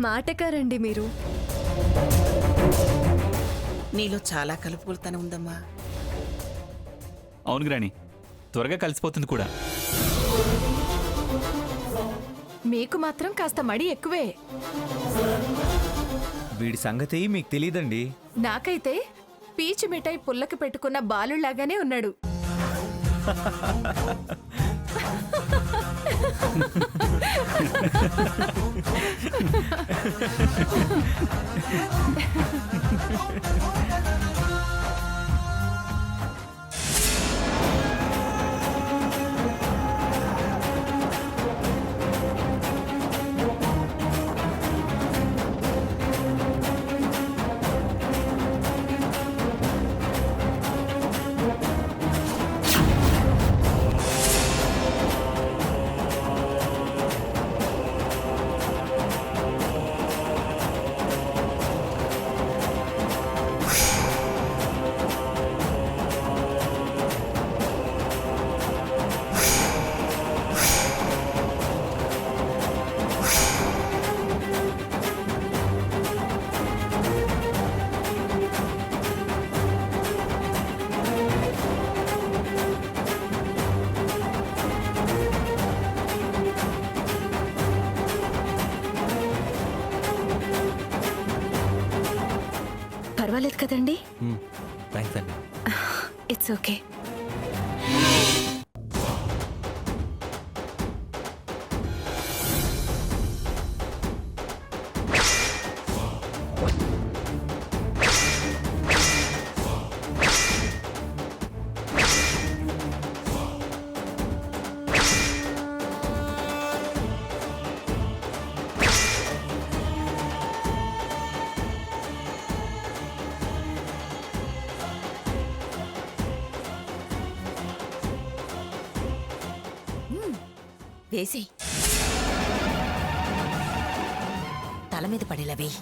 మాటకారండి మీరు. నీలో చాలా కలుపుకొలుతనం ఉందమ్మా. అవును గ్రాని, త్వరగా కలిసిపోతుంది కూడా. మీకు మాత్రం కాస్త మడి ఎక్కువే. వీడి సంగతి మీకు తెలియదండి. నాకైతే పీచు మిఠాయి పుల్లకి పెట్టుకున్న బాలులాగానే ఉన్నాడు. పర్వాలేదు కదండి? థ్యాంక్స్ అండి. It's okay. వేసి తల మీద పడేలా వేయి.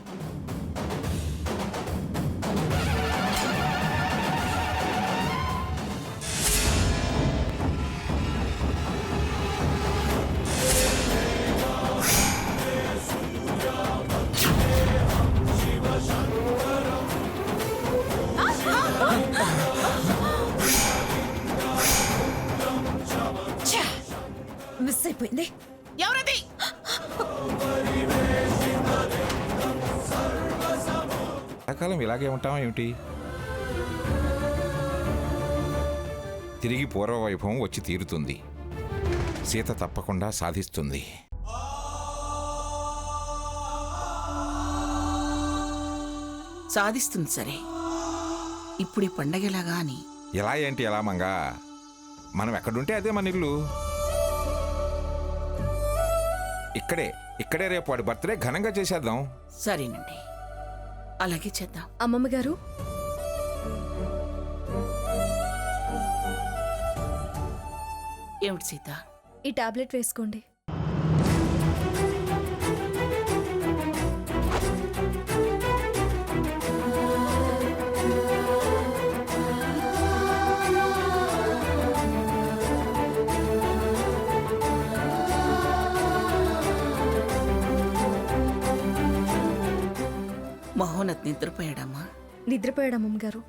మిస్ అయిపోయింది. ఎవరది? కాలం ఇలాగే ఉంటామా ఏమిటి? తిరిగి పూర్వవైభవం వచ్చి తీరుతుంది. సీత తప్పకుండా సాధిస్తుంది. సాధిస్తుంది సరే, ఇప్పుడు ఈ పండగలాగా అని. ఎలా ఏంటి ఎలా మంగా? మనం ఎక్కడుంటే అదే మన ఇల్లు. ఇక్కడే రేపు వాడి బర్త్డే ఘనంగా చేసేద్దాం. సరేనండి, అలాగే చేద్దాం. అమ్మమ్మ గారు, ఏమిటి సీత? ఈ టాబ్లెట్ వేసుకోండి. మహోన్నత్ నిద్రపోయాడమ్మా? నిద్రపోయాడు అమ్మమ్మ గారు.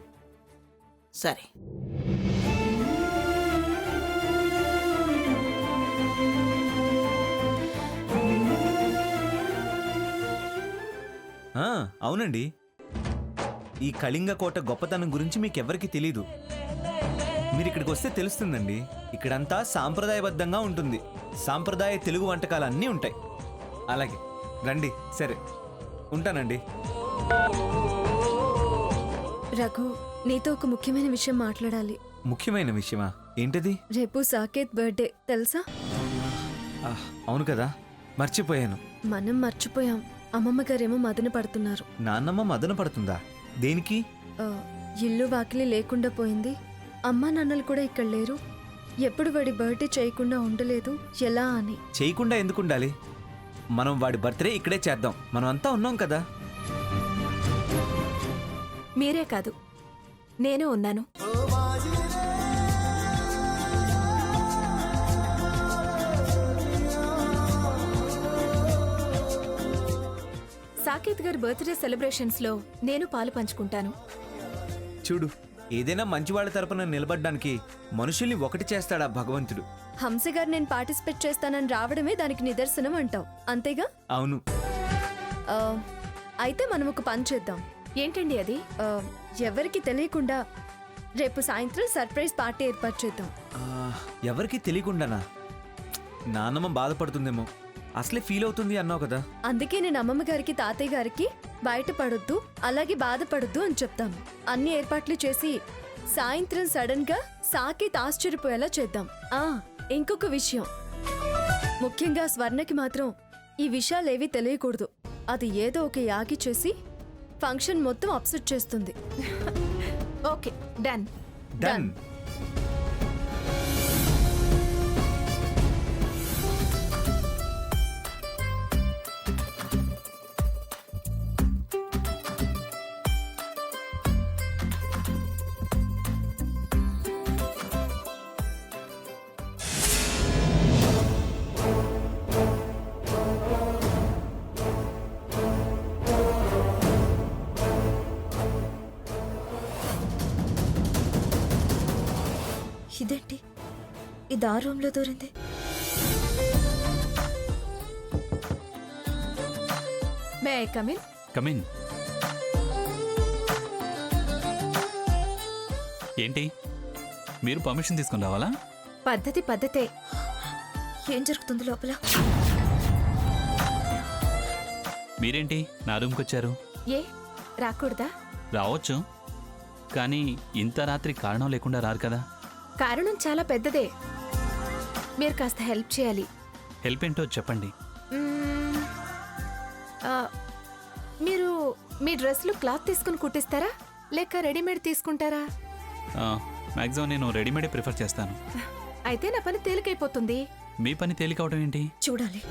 సరే. అవునండి, ఈ కళింగ కోట గొప్పతనం గురించి మీకెవ్వరికి తెలీదు. మీరు ఇక్కడికి వస్తే తెలుస్తుందండి. ఇక్కడంతా సాంప్రదాయబద్ధంగా ఉంటుంది. సాంప్రదాయ తెలుగు వంటకాలు అన్నీ ఉంటాయి. అలాగే రండి. సరే, ఉంటానండి. రఘు, నీతో ఒక ముఖ్యమైన విషయం మాట్లాడాలి. ముఖ్యమైన విషయమా? ఏంటది? రేపు సాకేత్ బర్త్డే, తెలుసా? అవును కదా, మర్చిపోయాను. మనం మర్చిపోయాం. అమ్మమ్మ గారేమో మదన పడుతున్నారు. నాన్నమ్మ మదన పడుతుందా? దేనికి? ఇల్లు వాకిలి లేకుండా పోయింది. అమ్మా నాన్నలు కూడా ఇక్కడ లేరు. ఎప్పుడు వాడి బర్త్డే చేయకుండా ఉండలేదు, ఎలా అని. చేయకుండా ఎందుకు ఉండాలి? మనం వాడి బర్త్డే ఇక్కడే చేద్దాం. మనం అంతా ఉన్నాం కదా. మీరే కాదు, నేను ఉన్నాను. సాకేత్ గారి బర్త్డే సెలబ్రేషన్స్ లో నేను పాలు పంచుకుంటాను. చూడు, ఏదైనా మంచి వాళ్ళ తరపున నిలబడ్డానికి మనుషుల్ని ఒకటి చేస్తాడా భగవంతుడు. హంస గారు నేను పార్టిసిపేట్ చేస్తానని రావడమే దానికి నిదర్శనం అంటావు, అంతేగా? అవును. ఆ, అయితే మనం ఒక పని చేద్దాం. ఏంటండి అది? ఆ, ఎవరికి తెలియకుండా రేపు సాయంత్రం సర్ప్రైజ్ పార్టీ ఏర్పాటు చేద్దాం. ఎవరికి తెలియకుండానా? నాన్నమ్మ బాధపడుతుందేమో. అసలే ఫీల్ అవుతుంది అన్నావు కదా. అందుకే నేను అమ్మమ్మ గారికి తాతయ్య గారికి బయటపడొద్దు, అలాగే బాధపడొద్దు అని చెప్తాను. అన్ని ఏర్పాట్లు చేసి సాయంత్రం సడన్ గా సాకేత్ ఆశ్చర్యపోయేలా చేద్దాం. ఇంకొక విషయం, ముఖ్యంగా స్వర్ణకి మాత్రం ఈ విషయాలేవీ తెలియకూడదు. అది ఏదో ఒక యాగి చేసి ఫంక్షన్ మొత్తం అప్సెట్ చేస్తుంది. Okay, done. డన్. ఇదేంటి ఇది ఆ రూమ్ లో దూరింది? May I come in? Come in. ఏంటి, మీరు పర్మిషన్ తీసుకుని రావాలా? పద్ధతే. ఏం జరుగుతుంది లోపల? మీరేంటి నా రూమ్కి వచ్చారు? ఏ రాకూడదా? రావచ్చు, కానీ ఇంత రాత్రి కారణం లేకుండా రారు కదా. కారణం చాలా పెద్దదే. మీరు కాస్త హెల్ప్ చేయాలి. హెల్ప్ ఏంటో చెప్పండి. మ్మ్, ఆ, మీరు మీ డ్రెస్లు క్లాత్ తీసుకుని కుట్టిస్తారా లేక రెడీమేడ్ తీసుకుంటారా? మ్యాక్సిమం నేను రెడీమేడే ప్రిఫర్ చేస్తాను. అయితే నా పని తేలికైపోతుంది. మీ పని తేలికవడం ఏంటి? చూడాలి.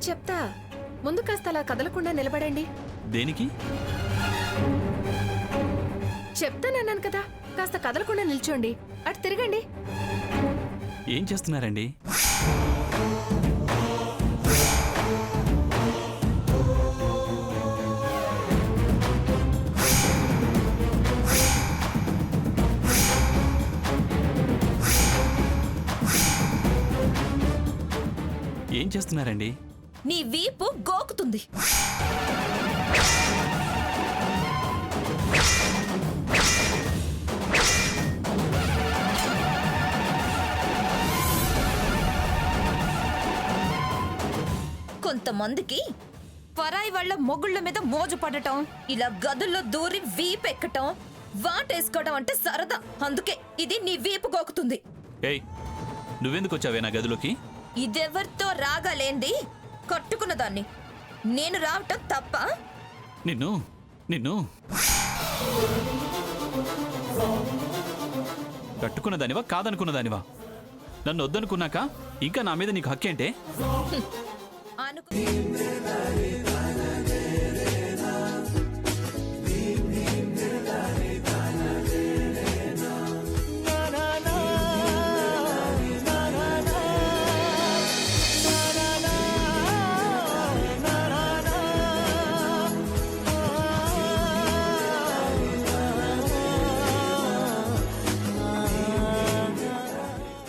చెప్తా. ముందు కాస్త అలా కదలకుండా నిలబడండి. దేనికి? చెప్తానన్నాను కదా, కాస్త కదలకుండా నిల్చోండి. అటు తిరగండి. ఏం చేస్తున్నారండి? ఏం చేస్తున్నారండి? నీ వీపు గోకుతుంది. కొంతమందికి పరాయి వాళ్ళ మొగుళ్ళ మీద మోజు పడటం, ఇలా గదుల్లో దూరి వీపెక్కటం, వాటేసుకోవడం అంటే సరదా. అందుకే ఇది నీ వీపు గోకుతుంది. ఏయ్, నువ్వెందుకు వచ్చావే నా గదిలోకి? ఇదెవరితో రాగాలేంది? కట్టుకున్న దాన్ని నేను రావటం తప్ప? నిన్ను కట్టుకున్నదానివా కాదనుకున్నదానివా? నన్ను వద్దనుకున్నాక ఇంకా నా మీద నీకు హక్కేంటే?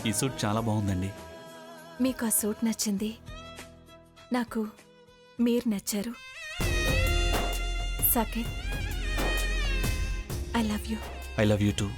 ఈ సూట్ చాలా బాగుందండి. మీకు ఆ సూట్ నచ్చింది, నాకు మీరు నచ్చారు. Saket, I love you. I love you two.